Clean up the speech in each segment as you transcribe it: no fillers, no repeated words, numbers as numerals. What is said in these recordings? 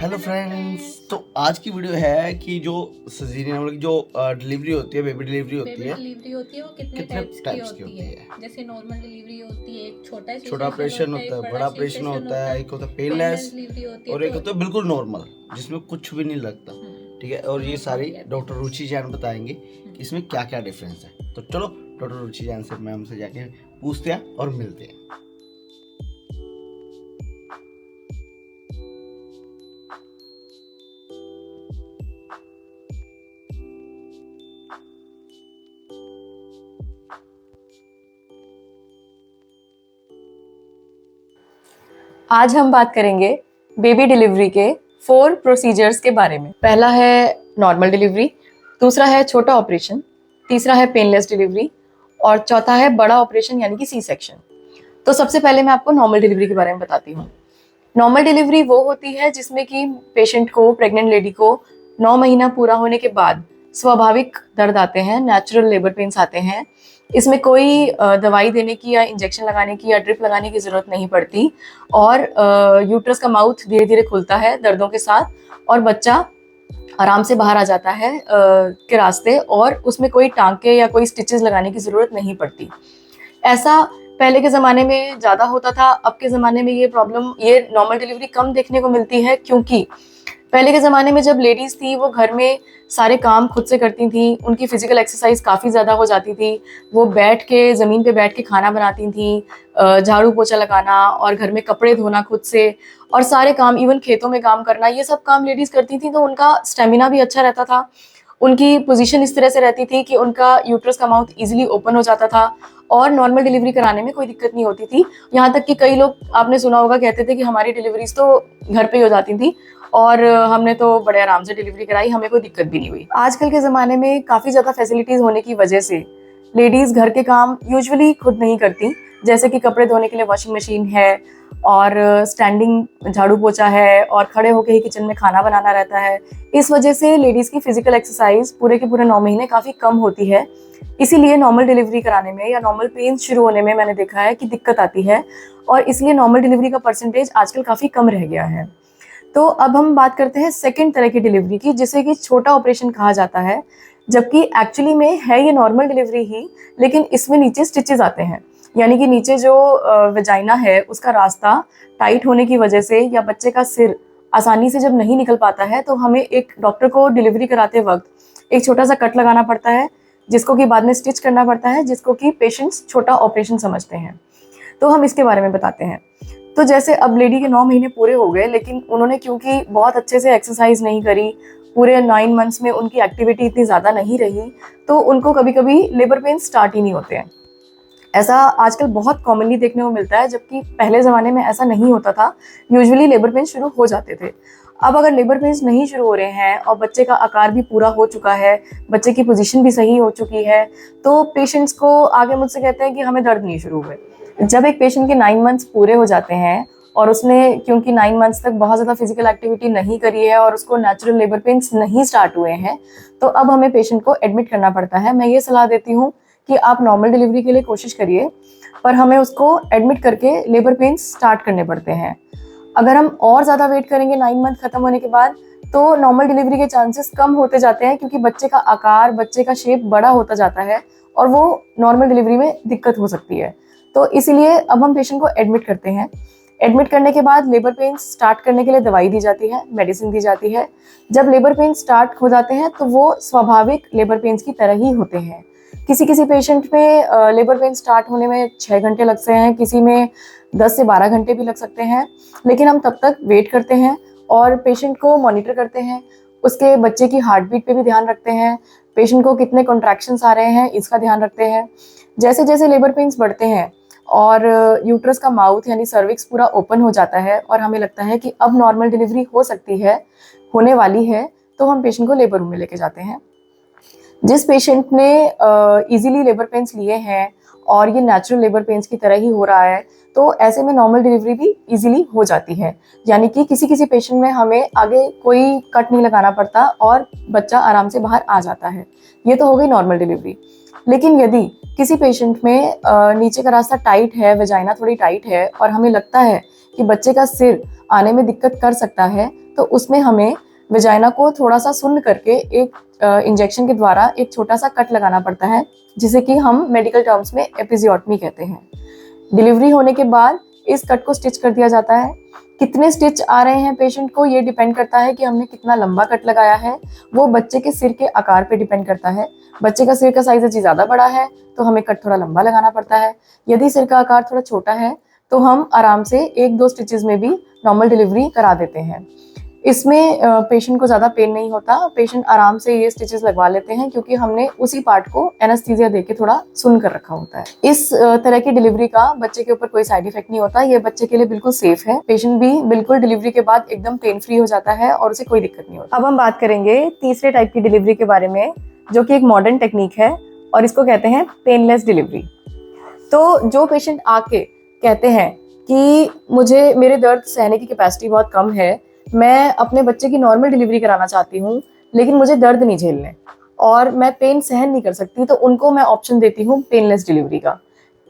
Hello friends. तो आज की वीडियो है कि जो सजीरियन मतलब जो डिलीवरी होती है, बेबी डिलीवरी होती है, वो कितने कितने टाइप्स की की होती होती है। है। जैसे नॉर्मल डिलीवरी होती है, एक छोटा सी छोटा सेशन ऑपरेशन होता है, होता एक है, बड़ा बड़ा सी ऑपरेशन सेशन होता होता है, है, एक होता है पेनलेस पेनलेस डिलीवरी होती है। और एक तो होता है बिल्कुल नॉर्मल जिसमें कुछ भी नहीं लगता। ठीक है, और ये सारी डॉक्टर रुचि जैन बताएंगे कि इसमें क्या क्या डिफरेंस है। तो चलो डॉक्टर रुचि जैन से मैम से जाके पूछते हैं और मिलते हैं। आज हम बात करेंगे बेबी डिलीवरी के 4 प्रोसीजर्स के बारे में। पहला है नॉर्मल डिलीवरी, दूसरा है छोटा ऑपरेशन, तीसरा है पेनलेस डिलीवरी और चौथा है बड़ा ऑपरेशन यानी कि सी सेक्शन। तो सबसे पहले मैं आपको नॉर्मल डिलीवरी के बारे में बताती हूँ। नॉर्मल डिलीवरी वो होती है जिसमें कि पेशेंट को, प्रेग्नेंट लेडी को 9 महीना पूरा होने के बाद स्वाभाविक दर्द आते हैं, नेचुरल लेबर पेन्स आते हैं। इसमें कोई दवाई देने की या इंजेक्शन लगाने की या ड्रिप लगाने की ज़रूरत नहीं पड़ती और यूट्रस का माउथ धीरे धीरे खुलता है दर्दों के साथ और बच्चा आराम से बाहर आ जाता है के रास्ते, और उसमें कोई टांके या कोई स्टिचेस लगाने की ज़रूरत नहीं पड़ती। ऐसा पहले के ज़माने में ज़्यादा होता था। अब के ज़माने में ये नॉर्मल डिलीवरी कम देखने को मिलती है, क्योंकि पहले के ज़माने में जब लेडीज़ थी वो घर में सारे काम खुद से करती थी, उनकी फिजिकल एक्सरसाइज काफ़ी ज़्यादा हो जाती थी। वो बैठ के ज़मीन पे बैठ के खाना बनाती थी, झाड़ू पोछा लगाना और घर में कपड़े धोना खुद से और सारे काम, इवन खेतों में काम करना, ये सब काम लेडीज़ करती थी। तो उनका स्टेमिना भी अच्छा रहता था, उनकी पोजीशन इस तरह से रहती थी कि उनका यूट्रस का माउथ इजीली ओपन हो जाता था और नॉर्मल डिलीवरी कराने में कोई दिक्कत नहीं होती थी। यहाँ तक कि कई लोग, आपने सुना होगा, कहते थे कि हमारी डिलीवरीज तो घर पे ही हो जाती थी और हमने तो बड़े आराम से डिलीवरी कराई, हमें कोई दिक्कत भी नहीं हुई। आजकल के ज़माने में काफ़ी ज़्यादा फैसिलिटीज़ होने की वजह से लेडीज़ घर के काम यूजुअली खुद नहीं करती, जैसे कि कपड़े धोने के लिए वॉशिंग मशीन है और स्टैंडिंग झाड़ू पोछा है और खड़े होकर ही किचन में खाना बनाना रहता है। इस वजह से लेडीज़ की फिजिकल एक्सरसाइज पूरे के पूरे 9 महीने काफ़ी कम होती है। इसीलिए नॉर्मल डिलीवरी कराने में या नॉर्मल पेन्स शुरू होने में मैंने देखा है कि दिक्कत आती है और इसलिए नॉर्मल डिलीवरी का परसेंटेज आजकल काफ़ी कम रह गया है। तो अब हम बात करते हैं सेकंड तरह की डिलीवरी की, जिसे कि छोटा ऑपरेशन कहा जाता है, जबकि एक्चुअली में है ये नॉर्मल डिलीवरी ही, लेकिन इसमें नीचे स्टिचेस आते हैं। यानी कि नीचे जो वजाइना है उसका रास्ता टाइट होने की वजह से या बच्चे का सिर आसानी से जब नहीं निकल पाता है तो हमें एक डॉक्टर को डिलीवरी कराते वक्त एक छोटा सा कट लगाना पड़ता है, जिसको कि बाद में स्टिच करना पड़ता है, जिसको कि पेशेंट्स छोटा ऑपरेशन समझते हैं। तो हम इसके बारे में बताते हैं। तो जैसे अब लेडी के 9 महीने पूरे हो गए, लेकिन उन्होंने क्योंकि बहुत अच्छे से एक्सरसाइज नहीं करी, पूरे 9 मंथ्स में उनकी एक्टिविटी इतनी ज़्यादा नहीं रही, तो उनको कभी कभी लेबर पेन स्टार्ट ही नहीं होते हैं। ऐसा आजकल बहुत कॉमनली देखने को मिलता है, जबकि पहले ज़माने में ऐसा नहीं होता था। यूजुअली लेबर पेन शुरू हो जाते थे। अब अगर लेबर पेन्स नहीं शुरू हो रहे हैं और बच्चे का आकार भी पूरा हो चुका है, बच्चे की पोजीशन भी सही हो चुकी है, तो पेशेंट्स को आगे मुझसे कहते हैं कि हमें दर्द नहीं शुरू हुए। जब एक पेशेंट के 9 मंथ्स पूरे हो जाते हैं और उसने क्योंकि 9 मंथ्स तक बहुत ज़्यादा फिजिकल एक्टिविटी नहीं करी है और उसको नेचुरल लेबर पेन्स नहीं स्टार्ट हुए हैं, तो अब हमें पेशेंट को एडमिट करना पड़ता है। मैं ये सलाह देती हूँ कि आप नॉर्मल डिलीवरी के लिए कोशिश करिए, पर हमें उसको एडमिट करके लेबर पेन्स स्टार्ट करने पड़ते हैं। अगर हम और ज़्यादा वेट करेंगे 9 मंथ खत्म होने के बाद, तो नॉर्मल डिलीवरी के चांसेस कम होते जाते हैं, क्योंकि बच्चे का आकार, बच्चे का शेप बड़ा होता जाता है और वो नॉर्मल डिलीवरी में दिक्कत हो सकती है। तो इसीलिए अब हम पेशेंट को एडमिट करते हैं। एडमिट करने के बाद लेबर पेन्स स्टार्ट करने के लिए दवाई दी जाती है, मेडिसिन दी जाती है। जब लेबर पेन्स स्टार्ट हो जाते हैं तो वो स्वाभाविक लेबर पेन्स की तरह ही होते हैं। किसी किसी पेशेंट में लेबर पेन स्टार्ट होने में 6 घंटे लगते हैं, किसी में 10 से 12 घंटे भी लग सकते हैं, लेकिन हम तब तक वेट करते हैं और पेशेंट को मॉनिटर करते हैं। उसके बच्चे की हार्ट बीट पे भी ध्यान रखते हैं, पेशेंट को कितने कॉन्ट्रैक्शंस आ रहे हैं इसका ध्यान रखते हैं। जैसे जैसे लेबर पेन्स बढ़ते हैं और यूट्रस का माउथ यानी सर्विक्स पूरा ओपन हो जाता है और हमें लगता है कि अब नॉर्मल डिलीवरी हो सकती है, होने वाली है, तो हम पेशेंट को लेबर रूम में लेके जाते हैं। जिस पेशेंट ने इजीली लेबर पेन्स लिए हैं और ये नेचुरल लेबर पेन्स की तरह ही हो रहा है, तो ऐसे में नॉर्मल डिलीवरी भी इजीली हो जाती है। यानी कि किसी किसी पेशेंट में हमें आगे कोई कट नहीं लगाना पड़ता और बच्चा आराम से बाहर आ जाता है। ये तो हो गई नॉर्मल डिलीवरी। लेकिन यदि किसी पेशेंट में नीचे का रास्ता टाइट है, वजाइना थोड़ी टाइट है और हमें लगता है कि बच्चे का सिर आने में दिक्कत कर सकता है, तो उसमें हमें वजाइना को थोड़ा सा सुन्न करके एक इंजेक्शन के द्वारा एक छोटा सा कट लगाना पड़ता है, जिसे कि हम मेडिकल टर्म्स में एपिजियोटमी कहते हैं। डिलीवरी होने के बाद इस कट को स्टिच कर दिया जाता है। कितने स्टिच आ रहे हैं पेशेंट को, ये डिपेंड करता है कि हमने कितना लंबा कट लगाया है। वो बच्चे के सिर के आकार पे डिपेंड करता है। बच्चे का सिर का साइज ज़्यादा बड़ा है तो हमें कट थोड़ा लंबा लगाना पड़ता है। यदि सिर का आकार थोड़ा छोटा है तो हम आराम से 1-2 स्टिचेस में भी नॉर्मल डिलीवरी करा देते हैं। इसमें पेशेंट को ज़्यादा पेन नहीं होता, पेशेंट आराम से ये स्टिचेस लगवा लेते हैं, क्योंकि हमने उसी पार्ट को एनेस्थीसिया देके थोड़ा सुन कर रखा होता है। इस तरह की डिलीवरी का बच्चे के ऊपर कोई साइड इफेक्ट नहीं होता, ये बच्चे के लिए बिल्कुल सेफ है। पेशेंट भी बिल्कुल डिलीवरी के बाद एकदम पेन फ्री हो जाता है और उसे कोई दिक्कत नहीं होती। अब हम बात करेंगे तीसरे टाइप की डिलीवरी के बारे में, जो कि एक मॉडर्न टेक्निक है और इसको कहते हैं पेनलेस डिलीवरी। तो जो पेशेंट आके कहते हैं कि मुझे मेरे दर्द सहने की कैपेसिटी बहुत कम है, मैं अपने बच्चे की नॉर्मल डिलीवरी कराना चाहती हूँ, लेकिन मुझे दर्द नहीं झेलने और मैं पेन सहन नहीं कर सकती, तो उनको मैं ऑप्शन देती हूँ पेनलेस डिलीवरी का।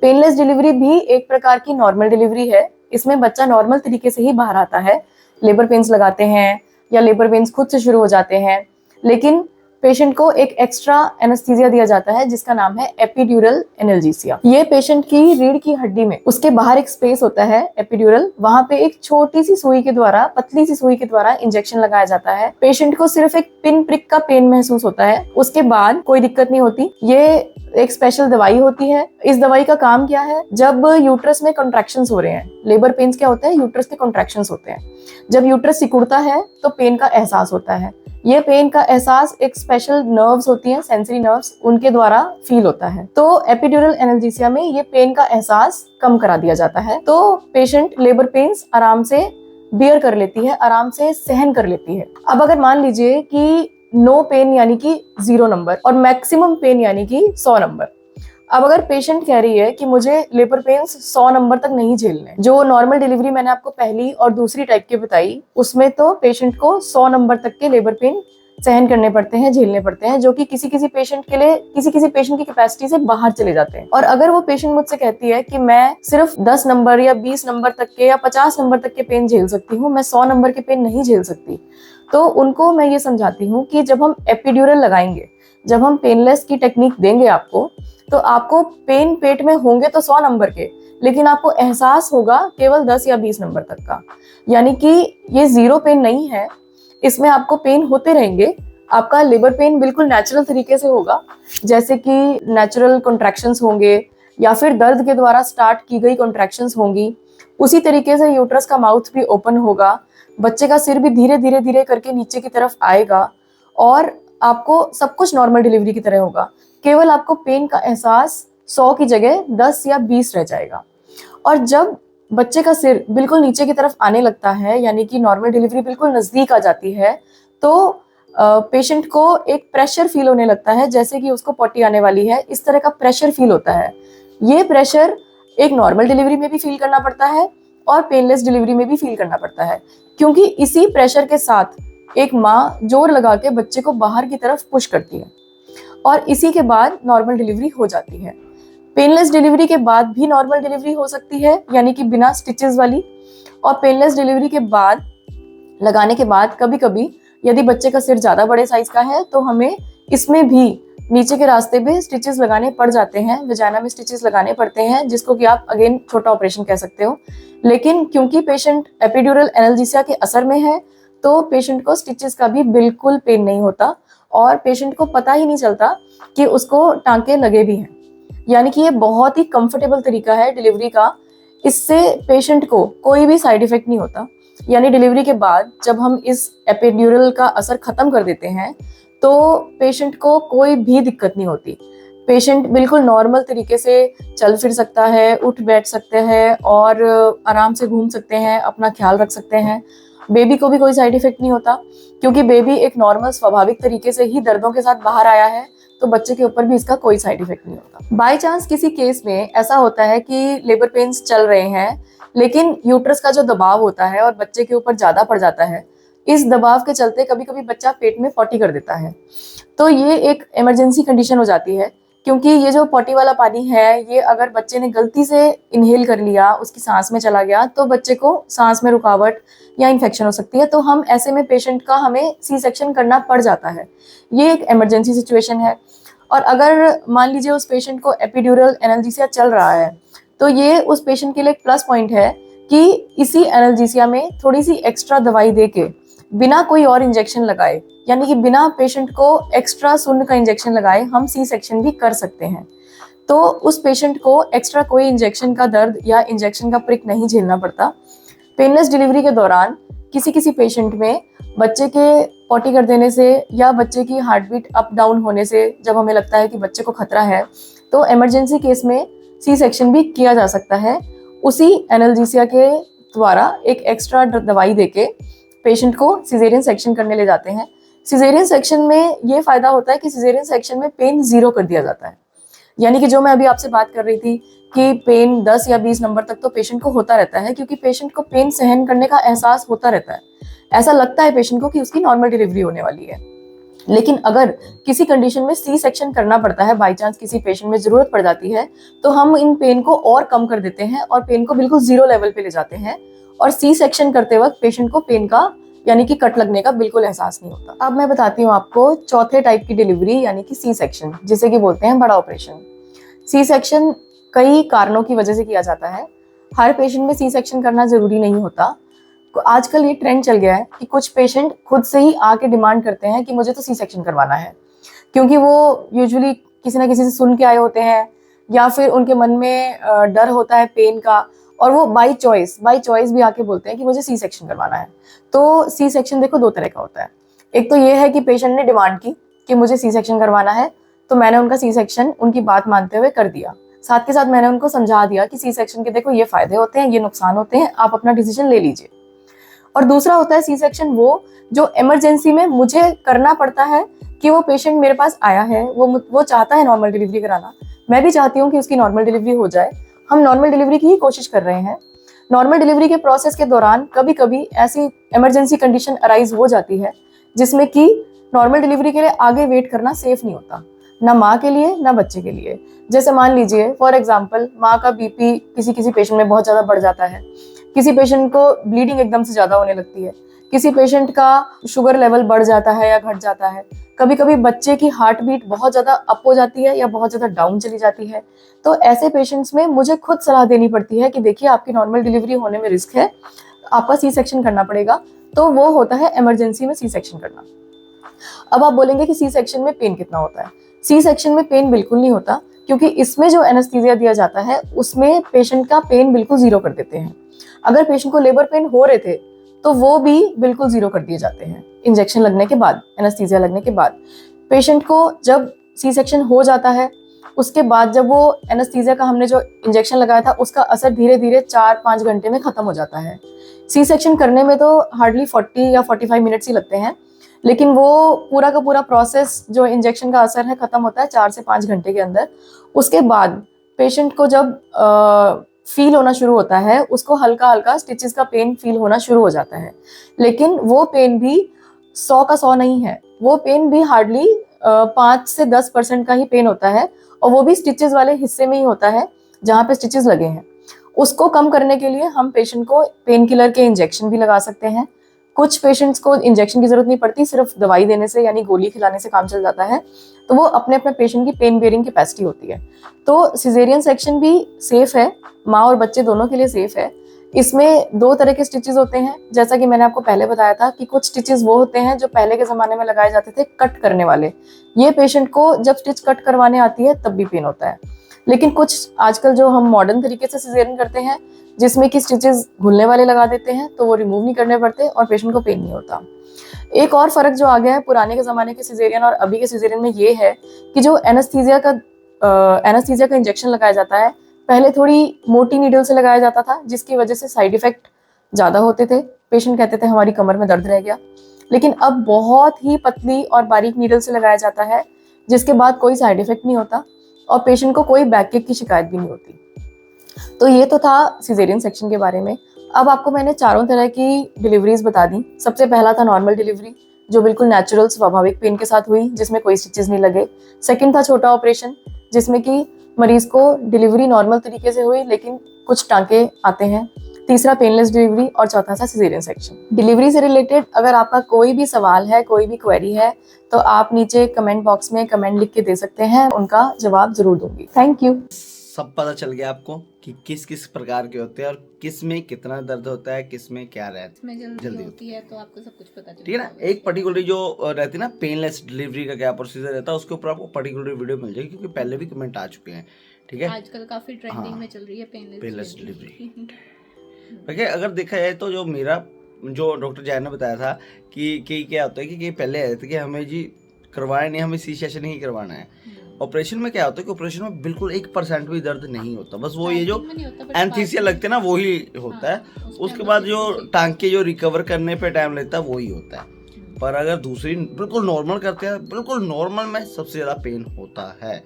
पेनलेस डिलीवरी भी एक प्रकार की नॉर्मल डिलीवरी है। इसमें बच्चा नॉर्मल तरीके से ही बाहर आता है। लेबर पेन्स लगाते हैं या लेबर पेन्स खुद से शुरू हो जाते हैं, लेकिन पेशेंट को एक एक्स्ट्रा एनेस्थीसिया दिया जाता है जिसका नाम है एपिड्यूरल एनाल्जेसिया। ये पेशेंट की रीढ़ की हड्डी में उसके बाहर एक स्पेस होता है एपिड्यूरल, वहां पे एक छोटी सी सुई के द्वारा, पतली सी सुई के द्वारा इंजेक्शन लगाया जाता है। पेशेंट को सिर्फ एक पिन प्रिक का पेन महसूस होता है, उसके बाद कोई दिक्कत नहीं होती। ये एक स्पेशल दवाई होती है। इस दवाई का काम क्या है, जब यूट्रस में कॉन्ट्रैक्शंस हो रहे हैं, लेबर पेन्स क्या होता है, यूट्रस के कॉन्ट्रैक्शंस होते हैं। जब यूट्रस सिकुड़ता है तो पेन का एहसास होता है। ये पेन का एहसास एक स्पेशल नर्व्स होती हैं, सेंसरी नर्व्स, उनके द्वारा फील होता है। तो एपिड्यूरल एनाल्जेसिया में ये पेन का एहसास कम करा दिया जाता है, तो पेशेंट लेबर पेन्स आराम से बियर कर लेती है, आराम से सहन कर लेती है। अब अगर मान लीजिए कि नो पेन यानी कि 0 नंबर और मैक्सिमम पेन यानी कि 100 नंबर। अब अगर पेशेंट कह रही है कि मुझे लेबर पेन्स 100 नंबर तक नहीं झेलने, जो नॉर्मल डिलीवरी मैंने आपको पहली और दूसरी टाइप की बताई, उसमें तो पेशेंट को 100 नंबर तक के लेबर पेन सहन करने पड़ते हैं, झेलने पड़ते हैं, जो कि किसी किसी पेशेंट के लिए, किसी किसी पेशेंट की कैपेसिटी से बाहर चले जाते हैं। और अगर वो पेशेंट मुझसे कहती है कि मैं सिर्फ 10 नंबर या 20 नंबर तक के या 50 नंबर तक के पेन झेल सकती हूँ, मैं 100 नंबर के पेन नहीं झेल सकती, तो उनको मैं ये समझाती हूँ कि जब हम एपिड्यूरल लगाएंगे, जब हम पेनलेस की टेक्निक देंगे आपको, तो आपको पेन पेट में होंगे तो 100 नंबर के, लेकिन आपको एहसास होगा केवल 10 या 20 नंबर तक का। यानी कि ये 0 पेन नहीं है, इसमें आपको पेन होते रहेंगे। आपका लेबर पेन बिल्कुल नेचुरल तरीके से होगा, जैसे कि नेचुरल कॉन्ट्रैक्शंस होंगे या फिर दर्द के द्वारा स्टार्ट की गई कॉन्ट्रैक्शंस होंगी। उसी तरीके से यूट्रस का माउथ भी ओपन होगा, बच्चे का सिर भी धीरे धीरे धीरे करके नीचे की तरफ आएगा और आपको सब कुछ नॉर्मल डिलीवरी की तरह होगा। केवल आपको पेन का एहसास 100 की जगह 10 या 20 रह जाएगा। और जब बच्चे का सिर बिल्कुल नीचे की तरफ आने लगता है, यानी कि नॉर्मल डिलीवरी बिल्कुल नज़दीक आ जाती है, तो पेशेंट को एक प्रेशर फील होने लगता है, जैसे कि उसको पॉटी आने वाली है, इस तरह का प्रेशर फील होता है। ये प्रेशर एक नॉर्मल डिलीवरी में भी फील करना पड़ता है और पेनलेस डिलीवरी में भी फील करना पड़ता है, क्योंकि इसी प्रेशर के साथ एक माँ जोर लगा के बच्चे को बाहर की तरफ पुश करती है और इसी के बाद नॉर्मल डिलीवरी हो जाती है। पेनलेस डिलीवरी के बाद भी नॉर्मल डिलीवरी हो सकती है, यानी कि बिना स्टिचेस वाली। और पेनलेस डिलीवरी के बाद, लगाने के बाद, कभी कभी यदि बच्चे का सिर ज़्यादा बड़े साइज का है तो हमें इसमें भी नीचे के रास्ते पे स्टिचेस लगाने पड़ जाते हैं, वजाइना में स्टिचेस लगाने पड़ते हैं, जिसको कि आप अगेन छोटा ऑपरेशन कह सकते हो। लेकिन क्योंकि पेशेंट एपिड्यूरल एनाल्जेसिया के असर में है, तो पेशेंट को स्टिचेस का भी बिल्कुल पेन नहीं होता और पेशेंट को पता ही नहीं चलता कि उसको टांके लगे भी हैं। यानी कि ये बहुत ही कंफर्टेबल तरीका है डिलीवरी का। इससे पेशेंट को कोई भी साइड इफेक्ट नहीं होता। यानी डिलीवरी के बाद जब हम इस एपिड्यूरल का असर खत्म कर देते हैं तो पेशेंट को कोई भी दिक्कत नहीं होती। पेशेंट बिल्कुल नॉर्मल तरीके से चल फिर सकता है, उठ बैठ सकते हैं और आराम से घूम सकते हैं, अपना ख्याल रख सकते हैं। बेबी को भी कोई साइड इफेक्ट नहीं होता, क्योंकि बेबी एक नॉर्मल स्वाभाविक तरीके से ही दर्दों के साथ बाहर आया है, तो बच्चे के ऊपर भी इसका कोई साइड इफेक्ट नहीं होता। बाय चांस किसी केस में ऐसा होता है कि लेबर पेन्स चल रहे हैं, लेकिन यूट्रस का जो दबाव होता है और बच्चे के ऊपर ज़्यादा पड़ जाता है, इस दबाव के चलते कभी कभी बच्चा पेट में पॉटी कर देता है। तो ये एक इमरजेंसी कंडीशन हो जाती है क्योंकि ये जो पॉटी वाला पानी है ये अगर बच्चे ने गलती से इनहेल कर लिया, उसकी सांस में चला गया, तो बच्चे को सांस में रुकावट या इन्फेक्शन हो सकती है। तो हम ऐसे में पेशेंट का हमें सी सेक्शन करना पड़ जाता है। ये एक इमरजेंसी सिचुएशन है। और अगर मान लीजिए उस पेशेंट को एपिड्यूरल एनाल्जेसिया चल रहा है, तो ये उस पेशेंट के लिए एक प्लस पॉइंट है कि इसी एनाल्जेसिया में थोड़ी सी एक्स्ट्रा दवाई देके बिना कोई और इंजेक्शन लगाए, यानी कि बिना पेशेंट को एक्स्ट्रा सुन्न का इंजेक्शन लगाए हम सी सेक्शन भी कर सकते हैं। तो उस पेशेंट को एक्स्ट्रा कोई इंजेक्शन का दर्द या इंजेक्शन का प्रिक नहीं झेलना पड़ता। पेनलेस डिलीवरी के दौरान किसी किसी पेशेंट में बच्चे के पॉटी कर देने से या बच्चे की हार्ट बीट अप डाउन होने से जब हमें लगता है कि बच्चे को खतरा है, तो इमरजेंसी केस में सी सेक्शन भी किया जा सकता है। उसी एनाल्जेसिया के द्वारा एक एक्स्ट्रा दवाई देके पेशेंट को सिजेरियन सेक्शन करने ले जाते हैं। सिजेरियन सेक्शन में ये फायदा होता है कि सिजेरियन सेक्शन में पेन 0 कर दिया जाता है। यानी कि जो मैं अभी आपसे बात कर रही थी कि पेन 10 या 20 नंबर तक तो पेशेंट को होता रहता है, क्योंकि पेशेंट को पेन सहन करने का एहसास होता रहता है। ऐसा लगता है पेशेंट को कि उसकी नॉर्मल डिलीवरी होने वाली है। लेकिन अगर किसी कंडीशन में सी सेक्शन करना पड़ता है, बाई चांस किसी पेशेंट में जरूरत पड़ जाती है, तो हम इन पेन को और कम कर देते हैं और पेन को बिल्कुल 0 लेवल पे ले जाते हैं। और सी सेक्शन करते वक्त पेशेंट को पेन का यानी कि कट लगने का बिल्कुल एहसास नहीं होता। अब मैं बताती हूँ आपको चौथे टाइप की डिलीवरी, यानी कि सी सेक्शन, जिसे कि बोलते हैं बड़ा ऑपरेशन। सी सेक्शन कई कारणों की वजह से किया जाता है। हर पेशेंट में सी सेक्शन करना जरूरी नहीं होता। आजकल ये ट्रेंड चल गया है कि कुछ पेशेंट खुद से ही आके डिमांड करते हैं कि मुझे तो सी सेक्शन करवाना है, क्योंकि वो यूजुअली किसी ना किसी से सुन के आए होते हैं या फिर उनके मन में डर होता है पेन का, और वो बाई चॉइस भी आके बोलते हैं कि मुझे सी सेक्शन करवाना है। तो सी सेक्शन देखो 2 तरह का होता है। एक तो ये है कि पेशेंट ने डिमांड की कि मुझे सी सेक्शन करवाना है, तो मैंने उनका सी सेक्शन उनकी बात मानते हुए कर दिया। साथ के साथ मैंने उनको समझा दिया कि सी सेक्शन के देखो ये फायदे होते हैं, ये नुकसान होते हैं, आप अपना डिसीजन ले लीजिए। और दूसरा होता है सी सेक्शन वो जो इमरजेंसी में मुझे करना पड़ता है कि वो पेशेंट मेरे पास आया है, वो चाहता है नॉर्मल डिलीवरी कराना, मैं भी चाहती हूँ कि उसकी नॉर्मल डिलीवरी हो जाए, हम नॉर्मल डिलीवरी की ही कोशिश कर रहे हैं। नॉर्मल डिलीवरी के प्रोसेस के दौरान कभी कभी ऐसी इमरजेंसी कंडीशन अराइज हो जाती है जिसमें कि नॉर्मल डिलीवरी के लिए आगे वेट करना सेफ नहीं होता, ना माँ के लिए ना बच्चे के लिए। जैसे मान लीजिए फॉर एग्जांपल माँ का बीपी किसी पेशेंट में बहुत ज़्यादा बढ़ जाता है, किसी पेशेंट को ब्लीडिंग एकदम से ज़्यादा होने लगती है, किसी पेशेंट का शुगर लेवल बढ़ जाता है या घट जाता है, कभी कभी बच्चे की हार्ट बीट बहुत ज़्यादा अप हो जाती है या बहुत ज़्यादा डाउन चली जाती है। तो ऐसे पेशेंट्स में मुझे खुद सलाह देनी पड़ती है कि देखिए आपकी नॉर्मल डिलीवरी होने में रिस्क है, आपका सी सेक्शन करना पड़ेगा। तो वो होता है इमरजेंसी में सी सेक्शन करना। अब आप बोलेंगे कि सी सेक्शन में पेन कितना होता है। सी सेक्शन में पेन बिल्कुल नहीं होता, क्योंकि इसमें जो एनेस्थीसिया दिया जाता है उसमें पेशेंट का पेन बिल्कुल 0 कर देते हैं। अगर पेशेंट को लेबर पेन हो रहे थे तो वो भी बिल्कुल 0 कर दिए जाते हैं इंजेक्शन लगने के बाद, एनेस्थीसिया लगने के बाद। पेशेंट को जब सी सेक्शन हो जाता है उसके बाद जब वो एनेस्थीसिया का हमने जो इंजेक्शन लगाया था उसका असर धीरे धीरे 4-5 घंटे में खत्म हो जाता है। सी सेक्शन करने में तो हार्डली 40 या 45 मिनट्स ही लगते हैं, लेकिन वो पूरा का पूरा प्रोसेस जो इंजेक्शन का असर है खत्म होता है 4 से 5 घंटे के अंदर। उसके बाद पेशेंट को जब फील होना शुरू होता है, उसको हल्का हल्का स्टिचेस का पेन फील होना शुरू हो जाता है, लेकिन वो पेन भी 100 का 100 नहीं है। वो पेन भी हार्डली 5 से 10% का ही पेन होता है, और वो भी स्टिचेस वाले हिस्से में ही होता है जहाँ पे स्टिचेस लगे हैं। उसको कम करने के लिए हम पेशेंट को पेन किलर के इंजेक्शन भी लगा सकते हैं। कुछ पेशेंट्स को इंजेक्शन की जरूरत नहीं पड़ती, सिर्फ दवाई देने से यानी गोली खिलाने से काम चल जाता है। तो वो अपने अपने पेशेंट की पेन बेयरिंग कैपेसिटी होती है। तो सिजेरियन सेक्शन भी सेफ है, माँ और बच्चे दोनों के लिए सेफ है। इसमें 2 तरह के स्टिचेस होते हैं, जैसा कि मैंने आपको पहले बताया था कि कुछ स्टिचेस वो होते हैं जो पहले के ज़माने में लगाए जाते थे कट करने वाले। ये पेशेंट को जब स्टिच कट करवाने आती है तब भी पेन होता है। लेकिन कुछ आजकल जो हम मॉडर्न तरीके से सिजेरियन करते हैं जिसमें कि स्टिचेस घुलने वाले लगा देते हैं, तो वो रिमूव नहीं करने पड़ते और पेशेंट को पेन नहीं होता। एक और फ़र्क जो आ गया है पुराने के ज़माने के सिजेरियन और अभी के सिजेरियन में ये है कि जो एनेस्थीसिया का इंजेक्शन लगाया जाता है, पहले थोड़ी मोटी नीडल से लगाया जाता था जिसकी वजह से साइड इफ़ेक्ट ज़्यादा होते थे। पेशेंट कहते थे हमारी कमर में दर्द रह गया। लेकिन अब बहुत ही पतली और बारीक नीडल से लगाया जाता है जिसके बाद कोई साइड इफ़ेक्ट नहीं होता और पेशेंट को कोई बैक किक की शिकायत भी नहीं होती। तो ये तो था सिजेरियन सेक्शन के बारे में। अब आपको मैंने 4 तरह की डिलीवरीज बता दी। सबसे पहला था नॉर्मल डिलीवरी, जो बिल्कुल नेचुरल स्वाभाविक पेन के साथ हुई, जिसमें कोई स्टिचेस नहीं लगे। सेकंड था छोटा ऑपरेशन, जिसमें कि मरीज को डिलीवरी नॉर्मल तरीके से हुई लेकिन कुछ टांके आते हैं। तीसरा पेनलेस डिलीवरी और चौथा सा सिजेरियन सेक्शन। डिलीवरी से रिलेटेड अगर आपका कोई भी सवाल है, कोई भी क्वेरी है, तो आप नीचे कमेंट बॉक्स में कमेंट लिख के दे सकते हैं, उनका जवाब जरूर दूंगी। Thank you. सब पता चल गया आपको कि किस किस प्रकार के होते हैं और किस में कितना दर्द होता है, किस में क्या रहता है। इसमें जल्दी जल्दी होती है तो आपको सब कुछ पता चल ठीक है ना। एक पर्टिकुलर जो रहती है ना पेनलेस डिलीवरी का क्या प्रोसीजर रहता है, उसके ऊपर आपको पर्टिकुलर वीडियो मिल जाएगी, क्योंकि पहले भी कमेंट आ चुके हैं। ठीक है, आजकल काफी ट्रेंडिंग हाँ, में चल रही है पेनलेस डिलीवरी। ओके, अगर देखा जाए तो जो मेरा जो डॉक्टर जैन ने बताया था कि क्या होता है कि पहले आए थे कि हमें जी करवाया नहीं, हमें सी सेशन ही करवाना है। ऑपरेशन में क्या होता है कि ऑपरेशन में बिल्कुल 1% भी दर्द नहीं होता, बस वो ये जो एंथीसिया लगते हैं ना वही होता है। उसके बाद जो टांके जो रिकवर करने पे टाइम लगता है वही होता है। पर अगर दूसरी बिल्कुल नॉर्मल करते हैं, बिल्कुल नॉर्मल में सबसे ज़्यादा पेन होता है।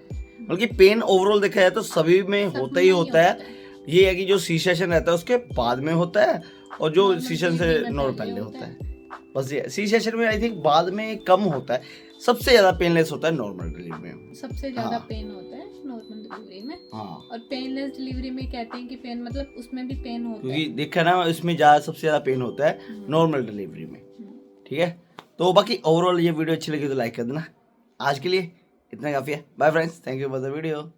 बल्कि पेन ओवरऑल देखा जाए तो सभी में होता ही होता है। ये है कि जो सी सेशन रहता है उसके बाद में होता है और जो सी सेशन से नॉर्मल पहले होता है। बस ये सी सेशन में आई थिंक बाद में कम होता है। सबसे ज्यादा पेनलेस होता है नॉर्मल डिलीवरी में। सबसे ज्यादा पेन होता है नॉर्मल डिलीवरी में। हाँ, और पेनलेस डिलीवरी में कहते हैं कि पेन मतलब उसमें भी पेन होता है, क्योंकि देखा ना इसमें ज्यादा सबसे ज्यादा पेन होता है नॉर्मल डिलीवरी में। ठीक है, तो बाकी ओवरऑल ये वीडियो अच्छी लगी तो लाइक कर देना। आज के लिए इतना काफी है। Bye friends, thank you for the video.